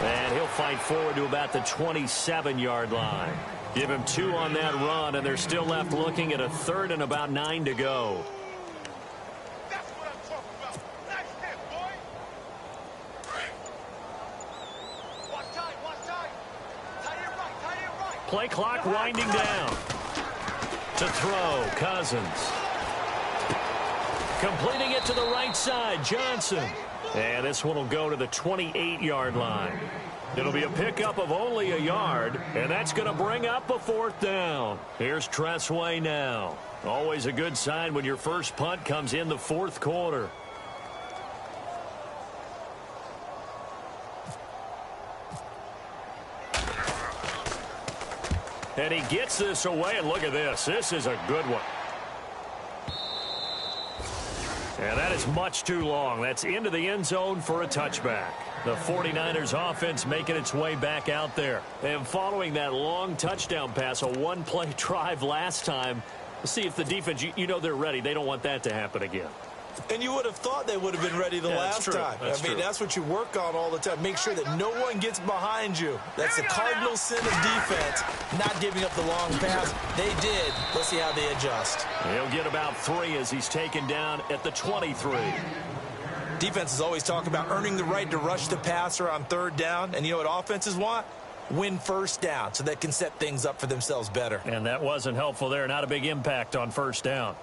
C: And he'll fight forward to about the 27-yard line. Give him 2 on that run, and they're still left looking at a 3rd and about 9 to go.
E: That's what I'm talking about. Nice hit, boy. Watch time, watch time. Tight end right.
C: Play clock winding down. To throw, Cousins. Completing it to the right side, Johnson. And this one will go to the 28-yard line. It'll be a pickup of only a yard, and that's going to bring up a 4th down. Here's Tressway now. Always a good sign when your first punt comes in the 4th quarter. And he gets this away, and look at this. This is a good one. And that is much too long. That's into the end zone for a touchback. The 49ers offense making its way back out there. And following that long touchdown pass, a one-play drive last time, see if the defense, you know they're ready. They don't want that to happen again.
D: And you would have thought they would have been ready the last time. That's what you work on all the time. Make sure that no one gets behind you. That's the cardinal sin of defense, not giving up the long pass. They did. Let's see how they adjust.
C: He'll get about 3 as he's taken down at the 23.
D: Defenses always talk about earning the right to rush the passer on 3rd down. And you know what offenses want? Win 1st down so they can set things up for themselves better.
C: And that wasn't helpful there. Not a big impact on 1st down.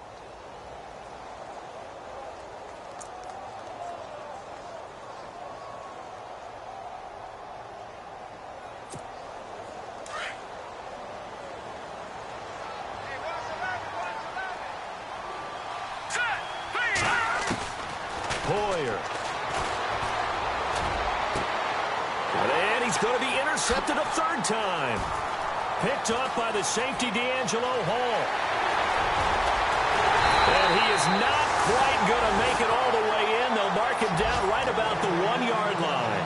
C: And he's going to be intercepted a 3rd time. Picked up by the safety, D'Angelo Hall. And he is not quite going to make it all the way in. They'll mark him down right about the 1-yard line.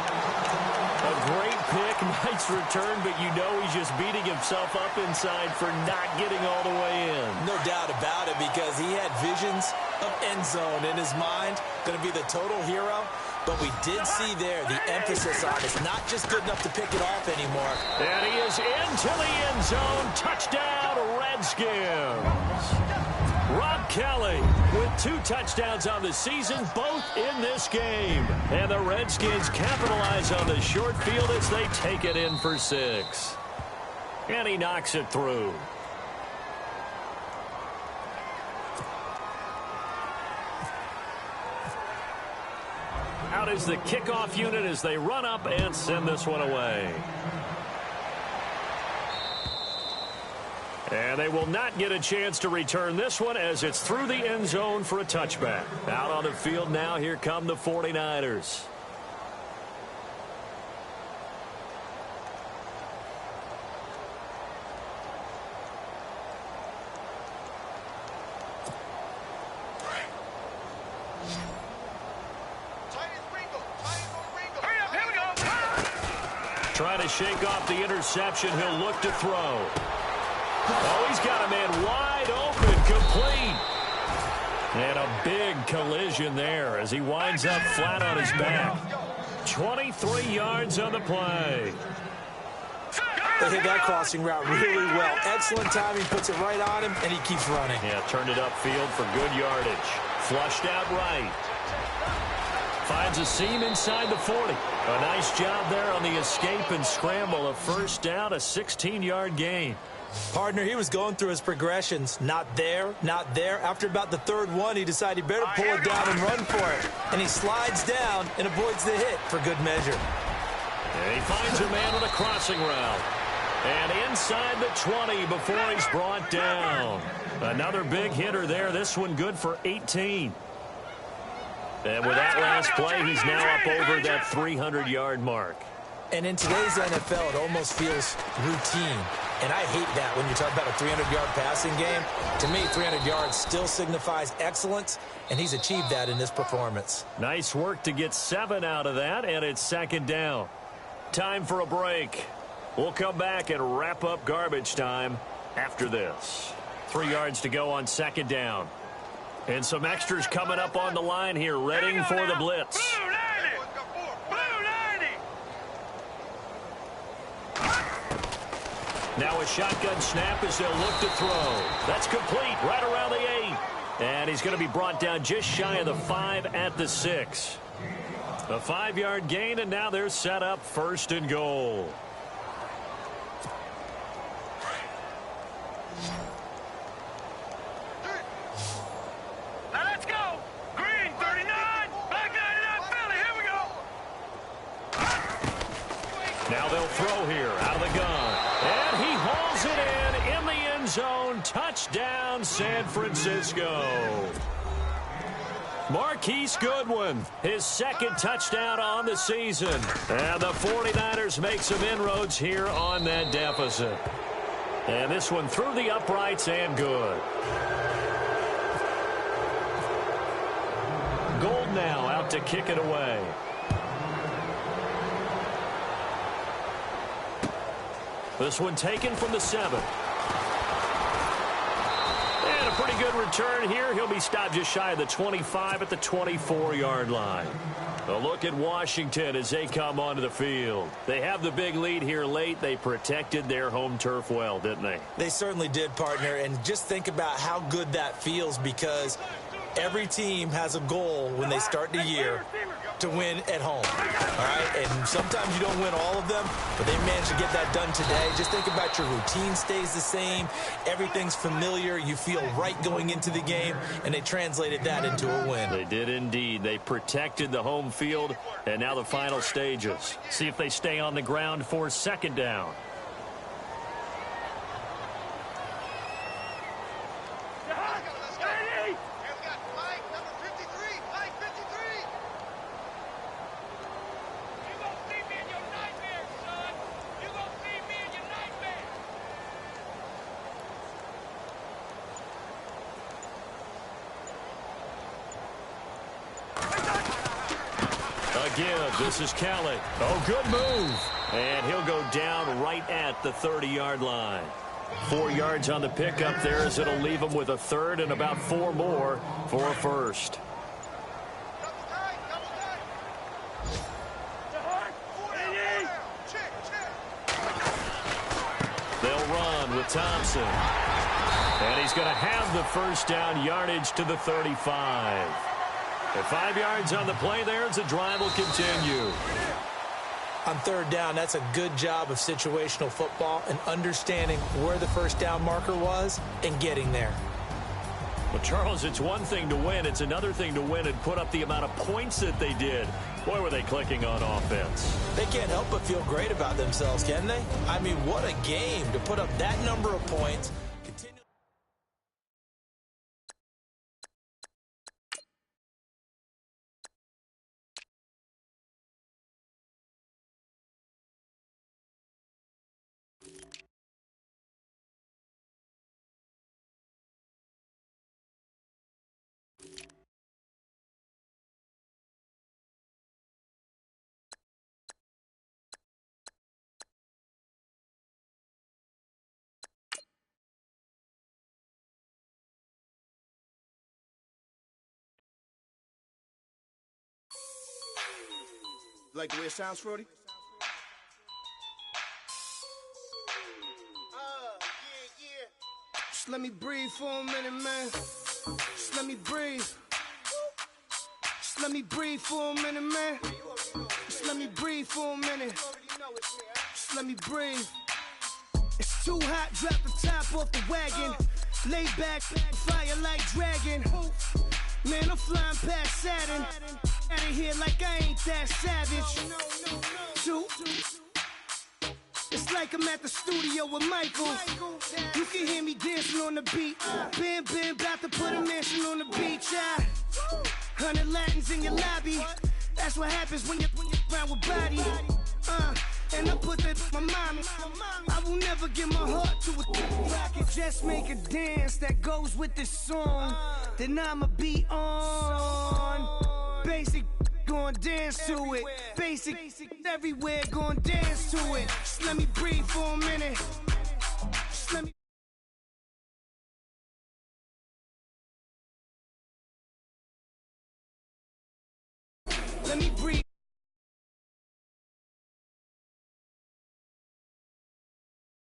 C: A great pick, nice return, but you know he's just beating himself up inside for not getting all the way in.
D: No doubt about it, because he had visions of end zone in his mind. Going to be the total hero. But we did see there the emphasis on it's not just good enough to pick it off anymore.
C: And he is into the end zone. Touchdown, Redskins. Rob Kelly with 2 touchdowns on the season, both in this game. And the Redskins capitalize on the short field as they take it in for 6. And he knocks it through. Out is the kickoff unit as they run up and send this one away. And they will not get a chance to return this one as it's through the end zone for a touchback. Out on the field now, here come the 49ers. trying to shake off the interception. He'll look to throw. Oh, he's got a man wide open, complete. And a big collision there as he winds up flat on his back. 23 yards on the play.
D: They hit that crossing route really well. Excellent timing, puts it right on him, and he keeps running.
C: Yeah, turned it upfield for good yardage. Flushed out right. Finds a seam inside the 40. A nice job there on the escape and scramble. A first down, a 16-yard gain.
D: Partner, he was going through his progressions. Not there, not there. After about the third one, he decided he better pull it down and run for it. And he slides down and avoids the hit for good measure.
C: And he finds a man with a crossing route. And inside the 20 before he's brought down. Another big hitter there. This one good for 18. And with that last play, he's now up over that 300-yard mark.
D: And in today's NFL, it almost feels routine. And I hate that when you talk about a 300-yard passing game. To me, 300 yards still signifies excellence, and he's achieved that in this performance.
C: Nice work to get 7 out of that, and it's second down. Time for a break. We'll come back and wrap up garbage time after this. 3 yards to go on second down. And some extras coming up on the line here, ready for the blitz. Now a shotgun snap as they'll look to throw. That's complete right around the 8. And he's going to be brought down just shy of the 5 at the 6. A 5-yard gain, and now they're set up first and goal.
E: Now let's go. Green 39, black 99 Philly. Here we go.
C: Now they'll throw here out of the gun. And he hauls it in the end zone. Touchdown, San Francisco. Marquise Goodwin, his second touchdown on the season. And the 49ers make some inroads here on that deficit. And this one through the uprights and good. Gold now out to kick it away. This one taken from the 7. And a pretty good return here. He'll be stopped just shy of the 25 at the 24-yard line. A look at Washington as they come onto the field. They have the big lead here late. They protected their home turf well, didn't they?
D: They certainly did, partner. And just think about how good that feels, because every team has a goal when they start the year to win at home. All right? And sometimes you don't win all of them, but they managed to get that done today. Just think about your routine stays the same. Everything's familiar. You feel right going into the game, and they translated that into a win.
C: They did indeed. They protected the home field, and now the final stages. See if they stay on the ground for second down. Again, this is Kelly. Oh, good move. And he'll go down right at the 30-yard line. 4 yards on the pickup there as it'll leave him with a third and about 4 more for a first. They'll run with Thompson. And he's going to have the first down, yardage to the 35. At 5 yards on the play there as the drive will continue.
D: On third down, that's a good job of situational football and understanding where the first down marker was and getting there.
C: Well, Charles, it's one thing to win. It's another thing to win and put up the amount of points that they did. Boy, were they clicking on offense.
D: They can't help but feel great about themselves, can they? I mean, what a game to put up that number of points.
F: Like the way it sounds, Frody? Just let me breathe for a minute, man. Just let me breathe. Just let me breathe for a minute, man. Just let me breathe for a minute. Just let me breathe. It's too hot, drop the top off the wagon. Lay back, fire like dragon. Man, I'm flying past Saturn. Out of here like I ain't that savage. Two. It's like I'm at the studio with Michael. You can hear me dancing on the beat. Bam, bam, about to put a mansion on the beach. 100 Latins in your lobby. That's what happens when you're around with body. And I put that my mommy. I will never give my heart to a I can just make a dance that goes with this song. Then I'ma be on. Basic, gon' dance to it. Basic, everywhere, gon' dance to it. Just let me breathe for a minute. Just let me